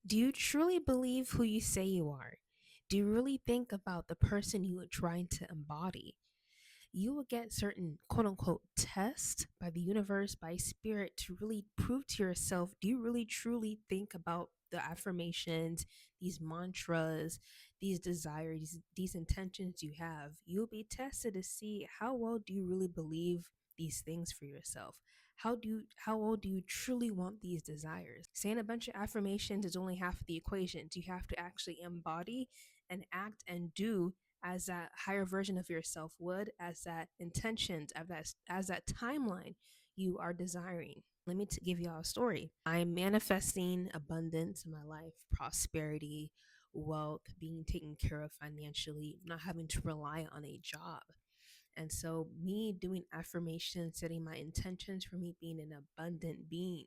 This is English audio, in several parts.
Do you truly believe who you say you are? Do you really think about the person you are trying to embody? You will get certain quote unquote tests by the universe, by spirit to really prove to yourself, do you really truly think about the affirmations, these mantras, these desires, these intentions you have? You'll be tested to see how well do you really believe these things for yourself. How well do you truly want these desires? Saying a bunch of affirmations is only half the equation. You have to actually embody and act and do as that higher version of yourself would, as that intentions, as that timeline you are desiring. Let me give y'all a story. I'm manifesting abundance in my life, prosperity, wealth, being taken care of financially, not having to rely on a job. And so, me doing affirmations, setting my intentions for me being an abundant being,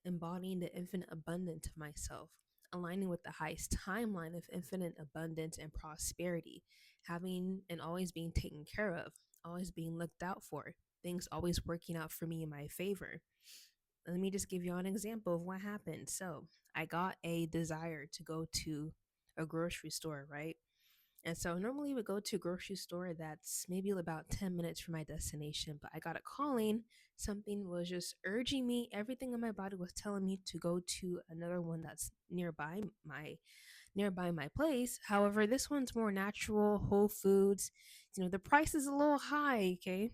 embodying the infinite abundance of myself, aligning with the highest timeline of infinite abundance and prosperity, having and always being taken care of, always being looked out for, things always working out for me in my favor. Let me just give you an example of what happened. So, I got a desire to go to a grocery store, right? And so normally we go to a grocery store that's maybe about 10 minutes from my destination, but I got a calling. Something was just urging me. Everything in my body was telling me to go to another one that's nearby my place. However, this one's more natural, whole foods. The price is a little high, okay?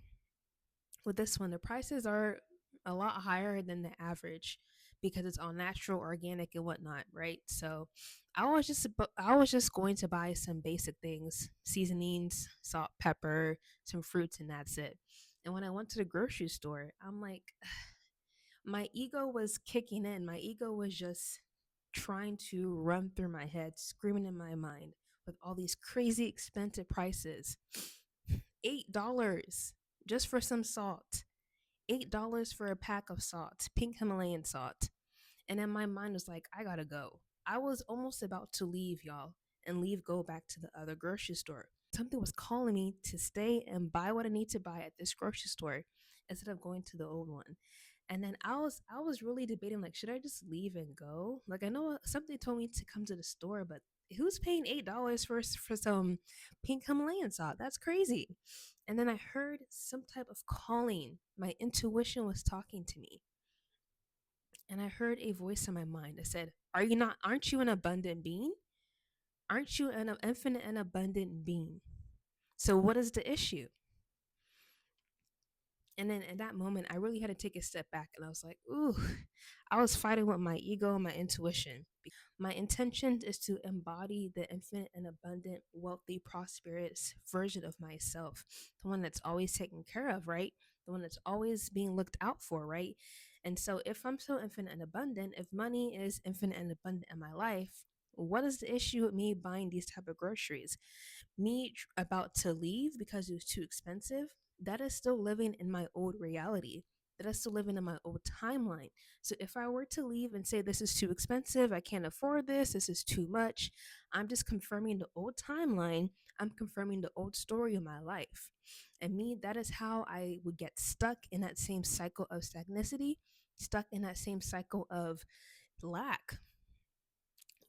With this one, the prices are a lot higher than the average because it's all natural, organic, and whatnot, right? So, I was just going to buy some basic things, seasonings, salt, pepper, some fruits, and that's it. And when I went to the grocery store, I'm like, my ego was kicking in. My ego was just trying to run through my head, screaming in my mind with all these crazy expensive prices. $8 just for some salt. $8 for a pack of salt, pink Himalayan salt. And then my mind was like, I gotta go. I was almost about to leave, y'all, and go back to the other grocery store. Something was calling me to stay and buy what I need to buy at this grocery store instead of going to the old one. And then I was really debating, like, should I just leave and go? Like, I know something told me to come to the store, but who's paying $8 for some pink Himalayan salt? That's crazy. And then I heard some type of calling. My intuition was talking to me. And I heard a voice in my mind that said, aren't you an abundant being? Aren't you an infinite and abundant being? So what is the issue? And then in that moment, I really had to take a step back and I was like, ooh, I was fighting with my ego and my intuition. My intention is to embody the infinite and abundant, wealthy, prosperous version of myself, the one that's always taken care of, right? The one that's always being looked out for, right? And so, if I'm so infinite and abundant, if money is infinite and abundant in my life, what is the issue with me buying these type of groceries? About to leave because it was too expensive, that is still living in my old reality. That is still living in my old timeline. So if I were to leave and say, this is too expensive, I can't afford this is too much, I'm just confirming the old timeline. I'm confirming the old story of my life. And me, that is how I would get stuck in that same cycle of stagnicity, stuck in that same cycle of lack.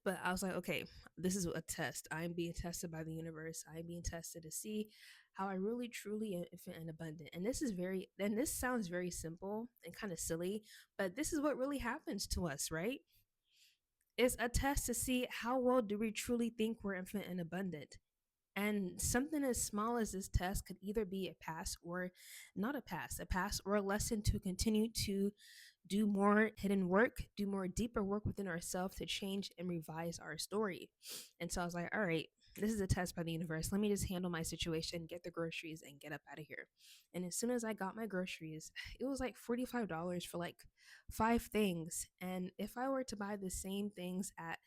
But I was like, okay, this is a test. I'm being tested by the universe. I'm being tested to see how I really truly am infinite and abundant. And this sounds very simple and kind of silly, but this is what really happens to us, right? It's a test to see how well do we truly think we're infinite and abundant. And something as small as this test could either be a pass or not a pass or a lesson to continue to do more hidden work, do more deeper work within ourselves to change and revise our story. And so I was like, all right, this is a test by the universe. Let me just handle my situation, get the groceries, and get up out of here. And as soon as I got my groceries, it was like $45 for like 5 things. And if I were to buy the same things at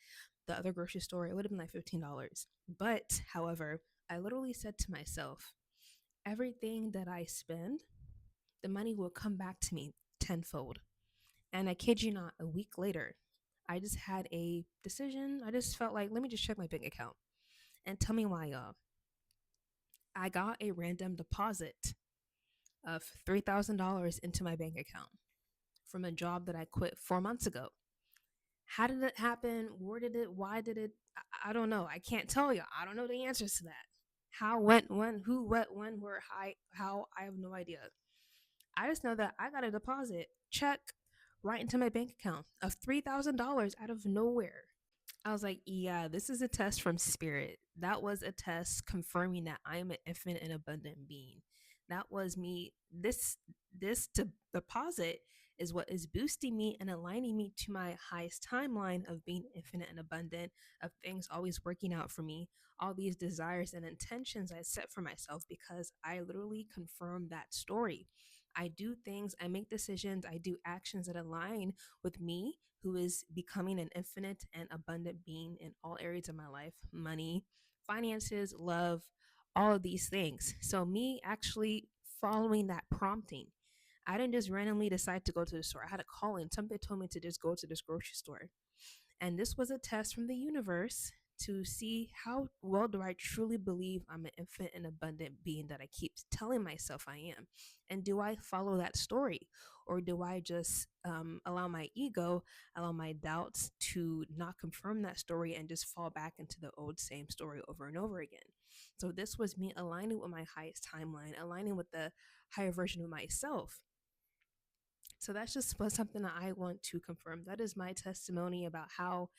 the other grocery store, it would have been like $15. But, however, I literally said to myself, everything that I spend, the money will come back to me tenfold. And I kid you not, a week later, I just had a decision. I just felt like, let me just check my bank account and tell me why, y'all. I got a random deposit of $3,000 into my bank account from a job that I quit 4 months ago. How did it happen? Where did it? Why did it? I don't know. I can't tell you. I don't know the answers to that. How, when, who, what, when, where, how, I have no idea. I just know that I got a deposit check right into my bank account of $3,000 out of nowhere. I was like, yeah, this is a test from spirit. That was a test confirming that I am an infinite and abundant being. That was me. Deposit is what is boosting me and aligning me to my highest timeline of being infinite and abundant, of things always working out for me, all these desires and intentions I set for myself because I literally confirm that story. I do things, I make decisions, I do actions that align with me, who is becoming an infinite and abundant being in all areas of my life: money, finances, love, all of these things. So, me actually following that prompting, I didn't just randomly decide to go to the store. I had a call in. Somebody told me to just go to this grocery store. And this was a test from the universe to see how well do I truly believe I'm an infinite and abundant being that I keep telling myself I am. And do I follow that story? Or do I just allow my ego, allow my doubts to not confirm that story and just fall back into the old same story over and over again? So this was me aligning with my highest timeline, aligning with the higher version of myself. So that's just something that I want to confirm. That is my testimony about how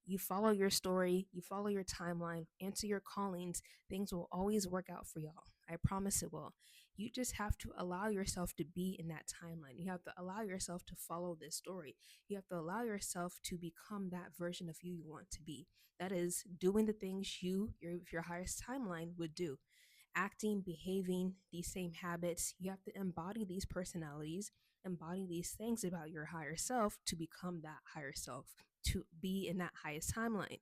you follow your story, you follow your timeline, answer your callings, things will always work out for y'all. I promise it will. You just have to allow yourself to be in that timeline. You have to allow yourself to follow this story. You have to allow yourself to become that version of you want to be. That is doing the things your highest timeline would do. Acting, behaving these same habits. You have to embody these personalities, embody these things about your higher self to become that higher self, to be in that highest timeline.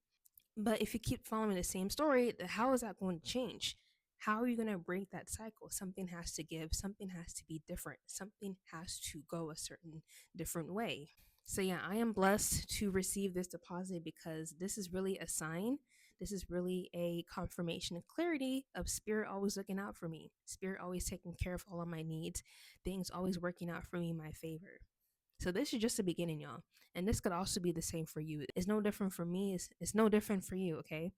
But if you keep following the same story, then how is that going to change? How are you going to break that cycle? Something has to give, something has to be different, something has to go a certain different way. So, yeah, I am blessed to receive this deposit because this is really a sign. This is really a confirmation of clarity of spirit always looking out for me, spirit always taking care of all of my needs, things always working out for me in my favor. So this is just the beginning, y'all. And this could also be the same for you. It's no different for me. It's no different for you, okay?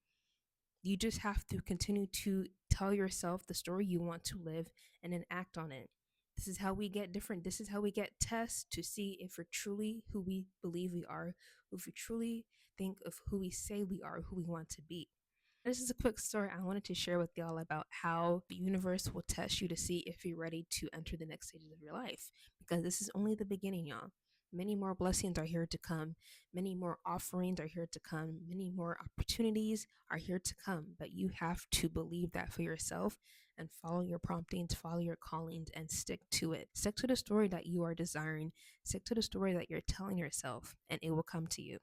You just have to continue to tell yourself the story you want to live and then act on it. This is how we get different. This is how we get tests to see if we're truly who we believe we are, if we truly think of who we say we are, who we want to be. This is a quick story I wanted to share with y'all about how the universe will test you to see if you're ready to enter the next stages of your life. Because this is only the beginning, y'all. Many more blessings are here to come. Many more offerings are here to come. Many more opportunities are here to come. But you have to believe that for yourself and follow your promptings, follow your callings, and stick to it. Stick to the story that you are desiring. Stick to the story that you're telling yourself, and it will come to you.